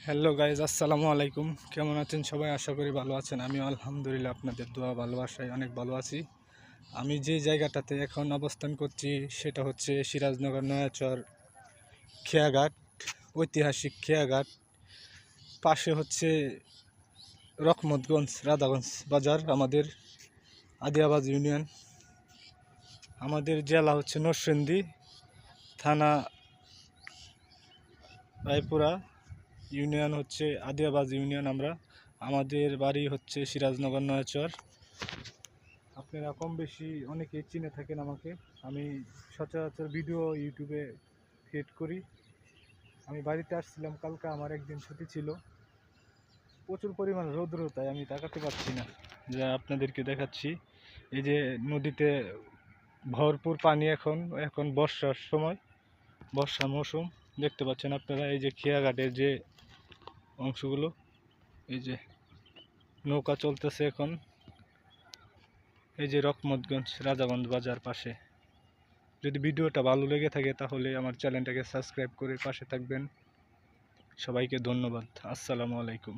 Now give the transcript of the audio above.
Hello guys, আসসালামু আলাইকুম। কেমন আছেন সবাই? আশা করি ভালো আছেন। আমিও আলহামদুলিল্লাহ আপনাদের দোয়া ভালোবাসায় অনেক ভালো আছি। আমি যে জায়গাটাতে এখন অবস্থান করছি সেটা হচ্ছে সিরাজনগর নয়াচর খেয়াঘাট, ঐতিহাসিক খেয়াঘাট। পাশে হচ্ছে রকমতগঞ্জ রাধাগঞ্জ বাজার, আমাদের আদিয়াবাদ ইউনিয়ন। আমাদের জেলা হচ্ছে নরসিংদী, থানা রায়পুরা, ইউনিয়ন হচ্ছে আদিয়াবাদ ইউনিয়ন। আমাদের বাড়ি হচ্ছে সিরাজনগর নয়াচর। আপনারা কম বেশি অনেকেই চিনে থাকেন আমাকে। আমি সচরাচর ভিডিও ইউটিউবে ক্রিয়েট করি। আমি বাড়িতে আসছিলাম কালকে, আমার একদিন ছুটি ছিল। প্রচুর পরিমাণ রৌদ্র, তাই আমি তাকাতে পারছি না। যা আপনাদেরকে দেখাচ্ছি, এই যে নদীতে ভরপুর পানি। এখন বর্ষার সময়, বর্ষা মৌসুম। দেখতে পাচ্ছেন আপনারা এই যে খেয়াঘাটের যে অংশগুলো, এই যে নৌকা চলতেছে এখন। এই যে রকমতগঞ্জ রাজাগঞ্জ বাজার পাশে। যদি ভিডিওটা ভালো লেগে থাকে তাহলে আমার চ্যানেলটাকে সাবস্ক্রাইব করে পাশে থাকবেন। সবাইকে ধন্যবাদ। আসসালামু আলাইকুম।